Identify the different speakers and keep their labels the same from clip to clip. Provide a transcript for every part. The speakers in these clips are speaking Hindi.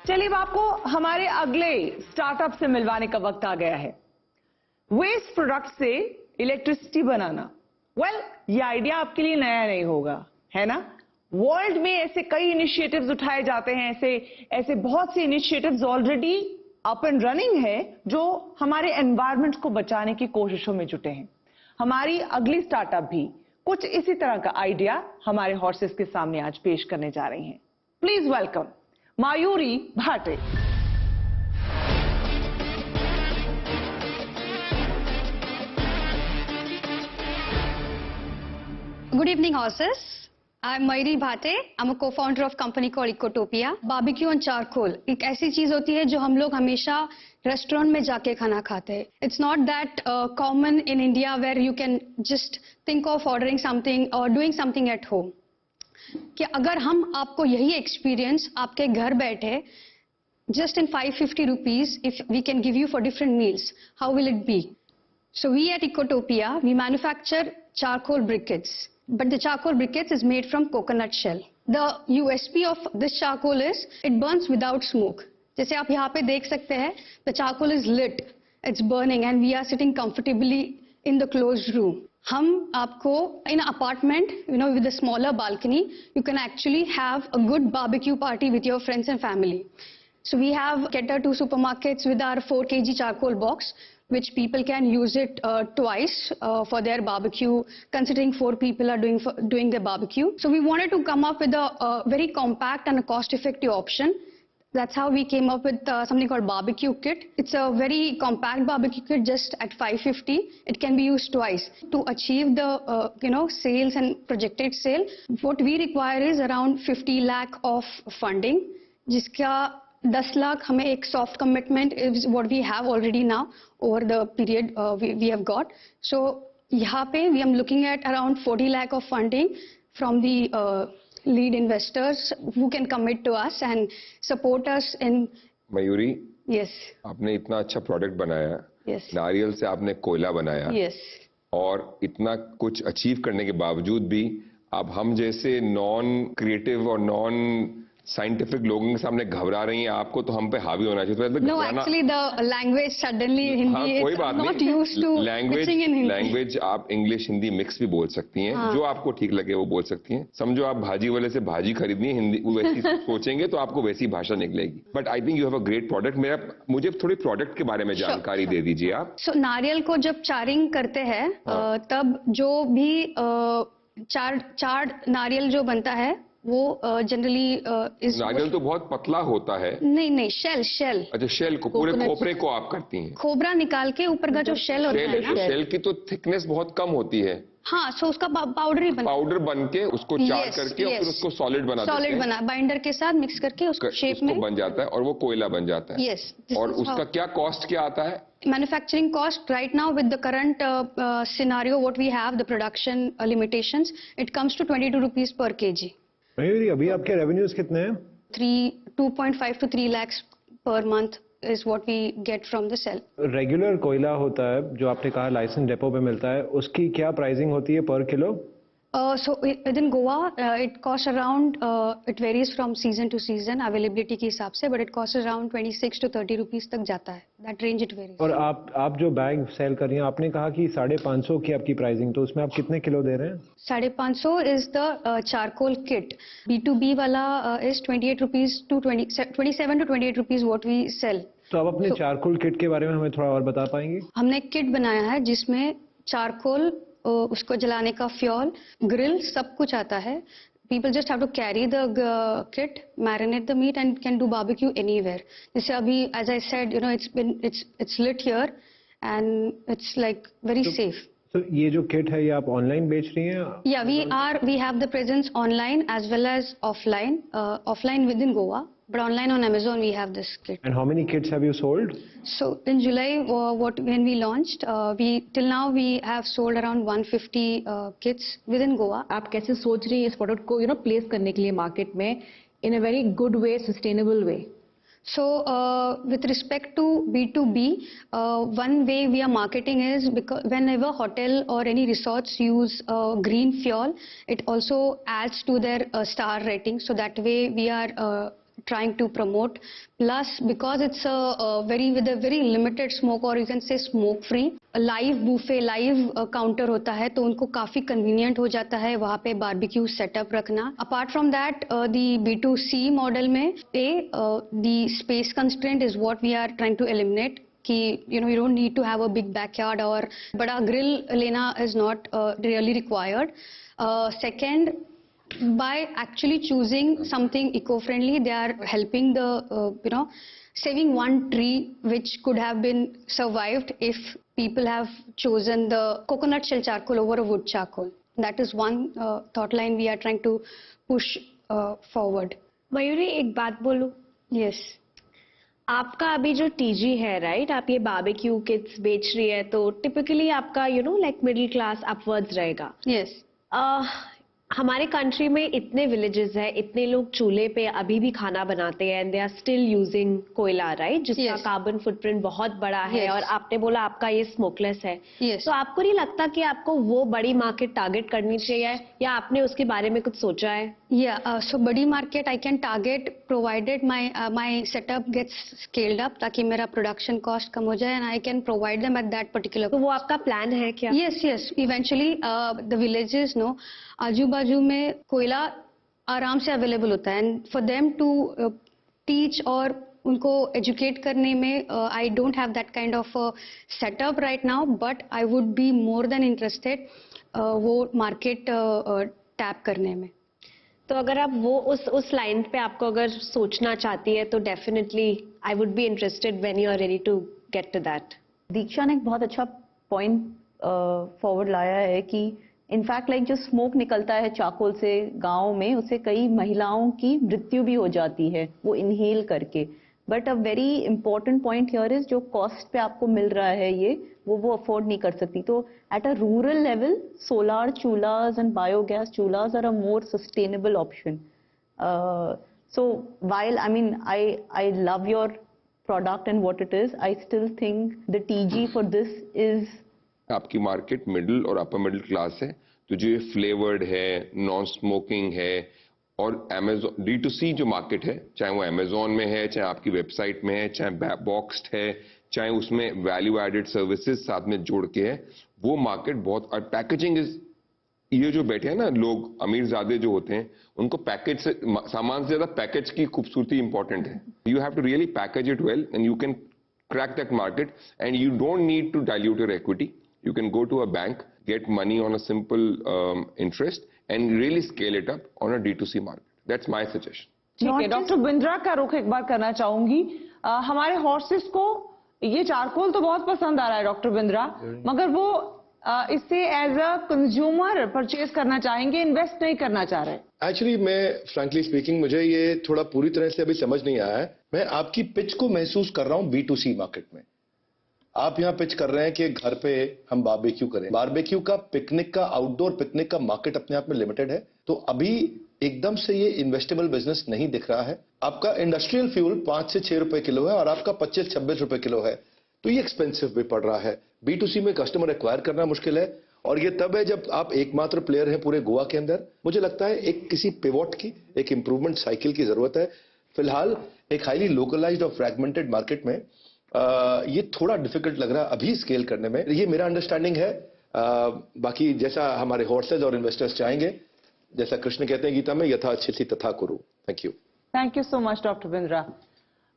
Speaker 1: चलिए अब आपको हमारे अगले स्टार्टअप से मिलवाने का वक्त आ गया है। वेस्ट प्रोडक्ट से इलेक्ट्रिसिटी बनाना। ये आइडिया आपके लिए नया नहीं होगा, है ना? वर्ल्ड में ऐसे कई इनिशिएटिव्स उठाए जाते हैं, ऐसे बहुत से initiatives already up and running है जो हमारे एनवायरमेंट को बचाने की कोशिशों में जुटे हैं। हमारी अगली स्टार्टअप भी कुछ इसी तरह का आइडिया हमारे हॉर्सेस के सामने आज पेश करने जा रही हैं। Please welcome मायूरी Bhate.
Speaker 2: Good evening, horses. I'm Mayuri Bhate. I'm a co-founder of company called Ecotopia. Barbecue on charcoal एक ऐसी चीज होती है जो हम लोग हमेशा रेस्टोरेंट में जाके खाना खाते हैं. It's not that common in India where you can just think of ordering something or doing something at home. कि अगर हम आपको यही एक्सपीरियंस आपके घर बैठे just in 550 rupees if we can give you for different meals, how will it be? So we at Ecotopia, we manufacture charcoal briquettes. But the charcoal briquettes is made from coconut shell. The USP of this charcoal is it burns without smoke. जैसे आप यहाँ पे देख सकते हैं, the charcoal is lit, it's burning, and we are sitting comfortably in the closed room. हम आपको in an apartment, with a smaller balcony, you can actually have a good barbecue party with your friends and family. So we have cater to supermarkets with our 4 kg charcoal box, which people can use it twice for their barbecue, considering 4 people are doing their barbecue. So we wanted to come up with a very compact and a cost-effective option. That's how we came up with something called barbecue kit. It's a very compact barbecue kit, just at 550. It can be used twice. To achieve the sales and projected sale, what we require is around 50 lakh of funding, जिसका 10 lakh हमें एक soft commitment is what we have already now over the period we have got. So यहाँ पे we are looking at around 40 lakh of funding from the lead investors who can commit to us and support us in.
Speaker 3: Mayuri,
Speaker 2: yes,
Speaker 3: आपने इतना अच्छा प्रोडक्ट बनाया,
Speaker 2: yes,
Speaker 3: नारियल से आपने कोयला बनाया,
Speaker 2: yes,
Speaker 3: और इतना कुछ अचीव करने के बावजूद भी आप हम जैसे नॉन क्रिएटिव और नॉन साइंटिफिक लोगों के सामने घबरा रही हैं, आपको तो हम पे हावी होना चाहिए।
Speaker 2: No, actually the language suddenly Hindi,
Speaker 3: कोई बात
Speaker 2: not used to pitching in Hindi.
Speaker 3: Language आप इंग्लिश हिंदी मिक्स भी बोल सकती हैं, जो आपको ठीक लगे वो बोल सकती हैं। समझो आप भाजी वाले से भाजी खरीदनी है, हिंदी वैसी सोचेंगे तो आपको वैसी भाषा निकलेगी। But I think you have a great product. मुझे थोड़ी प्रोडक्ट के बारे में जानकारी दे दीजिए आप।
Speaker 2: So नारियल को जब चारिंग करते हैं तब जो भी चार नारियल जो बनता है वो जनरली
Speaker 3: नारियल तो बहुत पतला होता है।
Speaker 2: नहीं, शेल।
Speaker 3: अच्छा, शेल को, पूरे खोपरे को आप करती हैं? खोबरा
Speaker 2: निकाल के ऊपर का जो शेल होता है ना,
Speaker 3: शेल की तो थिकनेस बहुत कम होती है।
Speaker 2: हाँ, सो उसका पाउडर
Speaker 3: बन के उसको चार करके और फिर उसको सॉलिड बना बाइंडर
Speaker 2: के साथ मिक्स करके उसको शेप में
Speaker 3: बन जाता है और वो कोयला बन जाता है।
Speaker 2: यस।
Speaker 3: और उसका क्या कॉस्ट क्या आता है?
Speaker 2: Manufacturing cost right now with the current scenario what we have, the production limitations, it comes to 22 rupees per kg.
Speaker 4: Mayuri, अभी आपके रेवेन्यूज कितने हैं?
Speaker 2: 2.5 to 3 lakhs per month is what we get from the sell.
Speaker 4: Regular कोयला होता है जो आपने कहा लाइसेंस डेपो पे मिलता है, उसकी क्या प्राइसिंग होती है पर kilo?
Speaker 2: So within Goa, it costs around, it varies from season to season, availability के हिसाब से, but it costs around 26 to 30 rupees तक जाता है. That range it varies.
Speaker 4: और आप जो बैग सेल कर रही हैं, आपने कहा कि 550 की आपकी प्राइसिंग, तो उसमें आप कितने किलो दे रहे हैं?
Speaker 2: 550 is the charcoal kit. B2B वाला is 28 rupees to 27 to 28 rupees what we sell.
Speaker 4: तो आप अपने चारकोल किट के बारे में हमें थोड़ा और बता पाएंगे?
Speaker 2: हमने एक किट बनाया है जिसमें चारकोल, उसको जलाने का फ्यूल, ग्रिल, सब कुछ आता है. People just have to carry the kit, marinate the meat and can do barbecue anywhere. जैसे अभी, as I said, it's lit here and it's like very safe.
Speaker 4: तो ये जो किट है ये आप ऑनलाइन बेच रही हैं?
Speaker 2: Yeah, we have the presence online as well as offline. Offline within Goa, but online on Amazon we have this kit.
Speaker 4: And how many kits have you sold?
Speaker 2: So in July, when we launched, till now we have sold around 150 kits within Goa.
Speaker 5: आप कैसे सोच रही हैं इस प्रोडक्ट को प्लेस करने के लिए मार्केट में in a very good way, sustainable way?
Speaker 2: So with respect to B2B, one way we are marketing is because whenever hotel or any resorts use green fuel, it also adds to their star rating. So that way we are trying to promote. Plus, because it's with a very limited smoke, or you can say smoke free, live buffet, live counter होता है, तो उनको काफी convenient हो जाता है वहाँ पे barbecue setup रखना. Apart from that, the B2C model में the space constraint is what we are trying to eliminate. कि you don't need to have a big backyard और बड़ा grill लेना is not really required. Second, by actually choosing something eco-friendly, they are helping the saving one tree which could have been survived if people have chosen the coconut shell charcoal over a wood charcoal. That is one thought line we are trying to push forward.
Speaker 5: Mayuri, एक बात बोलूं?
Speaker 2: Yes.
Speaker 5: आपका अभी जो टीजी है, राइट, आप ये बारबेक्यू किट्स बेच रही है, तो टिपिकली आपका लाइक मिडिल क्लास अपवर्ड्स रहेगा.
Speaker 2: Yes.
Speaker 5: हमारे कंट्री में इतने विलेजेस है, इतने लोग चूल्हे पे अभी भी खाना बनाते हैं, and they are still using कोयला, राइट, जिसका कार्बन फुटप्रिंट बहुत बड़ा है. और आपने बोला आपका ये स्मोकलेस है. तो आपको नहीं लगता कि आपको वो बड़ी मार्केट टारगेट करनी चाहिए, या आपने उसके बारे में कुछ सोचा है?
Speaker 2: So बड़ी market I can target provided my setup gets scaled up, ताकि मेरा प्रोडक्शन कॉस्ट कम हो जाए, and I can provide them at that particular.
Speaker 5: तो वो आपका प्लान है क्या?
Speaker 2: यस इवेंचुअली द विलेजेस आजू बाजू में कोयला आराम से अवेलेबल होता है, and for them to teach और उनको एजुकेट करने में I don't have that kind of setup right now, but I would be more than interested वो मार्केट टैप करने में.
Speaker 5: तो अगर आप वो उस लाइन पे आपको अगर सोचना चाहती है, तो definitely I would be interested when you are ready to get to that.
Speaker 6: Diksha ने एक बहुत अच्छा पॉइंट फॉरवर्ड लाया है कि इनफैक्ट लाइक जो स्मोक निकलता है चाकोल से गांव में, उससे कई महिलाओं की मृत्यु भी हो जाती है वो इनहेल करके. But a very important point here is जो कॉस्ट पे आपको मिल रहा है ये वो अफोर्ड नहीं कर सकती. तो at a rural level solar chulhas and biogas chulhas are a more sustainable option. So while I love your product and what it is, I still think the TG for this is.
Speaker 3: आपकी मार्केट मिडिल और अपर मिडिल क्लास है, तो जो ये फ्लेवर्ड है, नॉन स्मोकिंग है, और Amazon D2C जो मार्केट है, चाहे वो Amazon में है, चाहे आपकी वेबसाइट में है, चाहे बॉक्स्ड है, चाहे उसमें वैल्यू एडेड सर्विसेज साथ में जोड़ के है, वो मार्केट बहुत. और पैकेजिंग इज, ये जो बैठे हैं ना लोग अमीरजादे जो होते हैं, उनको पैकेज से, सामान से ज्यादा पैकेज की खूबसूरती इंपॉर्टेंट है. You have to really package it well and you can crack that market, and you don't need to dilute your equity. You can go to a bank, get money on a simple interest, and really scale it up on a D2C market. That's my suggestion.
Speaker 1: ठीक है, डॉक्टर बिंद्रा का रुख एक बार करना चाहूंगी. हमारे हॉर्सेस को ये चारकोल तो बहुत पसंद आ रहा है डॉक्टर बिंद्रा, मगर वो इसे एज अ कंज्यूमर परचेज करना चाहेंगे, इन्वेस्ट नहीं करना चाह रहे.
Speaker 7: एक्चुअली मैं फ्रैंकली स्पीकिंग मुझे ये थोड़ा पूरी तरह से अभी समझ नहीं आया है. मैं आपकी पिच को महसूस कर रहा हूँ B2C मार्केट में. आप यहाँ पिच कर रहे हैं कि घर पे हम बारबेक्यू करें. बारबेक्यू का, पिकनिक का, आउटडोर पिकनिक का मार्केट अपने आप में लिमिटेड है, तो अभी एकदम से ये इन्वेस्टेबल बिजनेस नहीं दिख रहा है. आपका इंडस्ट्रियल फ्यूल 5 से 6 रुपए किलो है और आपका 25-26 रुपए किलो है, तो ये एक्सपेंसिव भी पड़ रहा है. B2C में कस्टमर एक्वायर करना मुश्किल है, और ये तब है जब आप एकमात्र प्लेयर हैं पूरे गोवा के अंदर. मुझे लगता है एक किसी पिवोट की, एक इंप्रूवमेंट साइकिल की जरूरत है. फिलहाल एक हाईली लोकलाइज्ड और फ्रैगमेंटेड मार्केट में ये थोड़ा डिफिकल्ट लग रहा है अभी स्केल करने में. ये मेरा अंडरस्टैंडिंग है. बाकी जैसा हमारे हॉर्सेज और इन्वेस्टर्स चाहेंगे, जैसा कृष्ण कहते हैं गीता में, यथा अच्छी तथा कुरु. Thank you.
Speaker 1: Thank you so much doctor Bindra.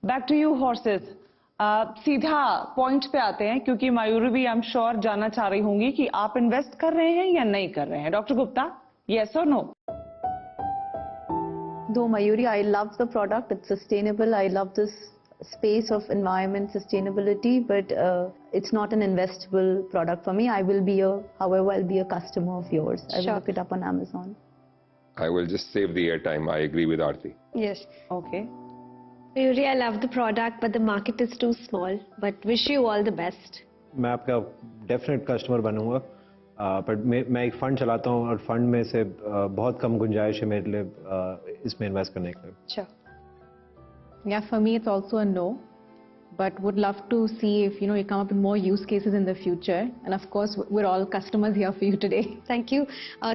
Speaker 1: Back to you horses. सीधा पॉइंट पे आते हैं, क्योंकि मयूरी भी आई एम श्योर जानना चाह रही होंगी कि आप इन्वेस्ट कर रहे हैं या नहीं कर रहे हैं. डॉक्टर गुप्ता, येस और no?
Speaker 6: Though Mayuri, I love the product. It's sustainable. I love this space of environment sustainability, but it's not an investable product for me. However, I'll be a customer of yours. I will look it up on Amazon.
Speaker 3: I will just save the airtime. I agree with Aarti.
Speaker 2: Yes.
Speaker 1: Okay.
Speaker 5: Mayuri, I love the product, but the market is too small. But wish you all the best.
Speaker 4: मैं आपका डेफिनेट कस्टमर बनूंगा, बट मैं एक फंड चलाता हूँ और फंड में से बहुत कम गुंजाइश है मेरे लिए इसमें इन्वेस्ट करने के लिए.
Speaker 2: Sure.
Speaker 5: Yeah, for me it's also a no.
Speaker 8: but would love to see if you come up with more use cases in the future. And of course, we're all customers here for you today.
Speaker 2: Thank you.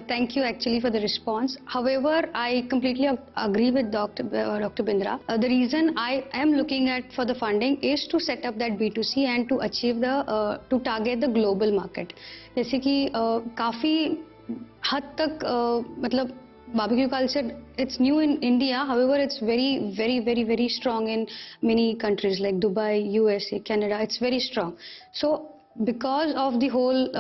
Speaker 2: Thank you actually for the response. However, I completely agree with Dr. Bindra. The reason I am looking at for the funding is to set up that B2C and to achieve to target the global market. जैसे कि काफी हद तक मतलब barbecue culture, it's new in India. However, it's very strong in many countries like Dubai, USA, Canada. It's very strong. So because of the whole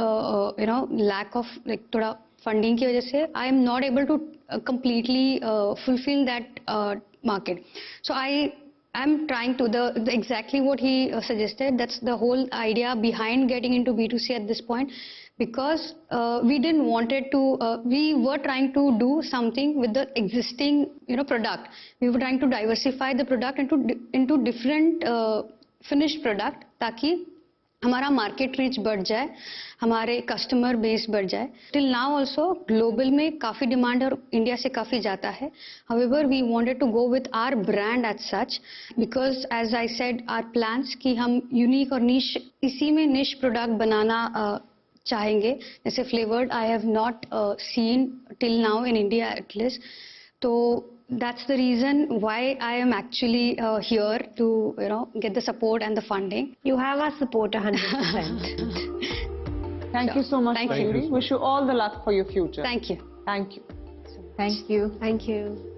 Speaker 2: lack of like thoda funding की वजह से, I am not able to completely fulfill that market. So I am trying to exactly what he suggested. That's the whole idea behind getting into B2C at this point. Because we didn't wanted to, we were trying to do something with the existing, product. We were trying to diversify the product into different finished product, ताकि हमारा market reach बढ़ जाए, हमारे customer base बढ़ जाए. Till now also global में काफी demand और India से काफी जाता है. However, we wanted to go with our brand as such because as I said, our plans कि हम unique और niche इसी में niche product बनाना चाहेंगे. जैसे flavored I have not seen till now in India at least. So that's the reason why I am actually here to get the support and the funding.
Speaker 5: You have our support 100%.
Speaker 1: Thank you so much,
Speaker 2: Thank you.
Speaker 1: Mayuri. Wish you all the luck for your future.
Speaker 2: Thank you.
Speaker 1: Thank you.
Speaker 8: Thank you.
Speaker 5: Thank you.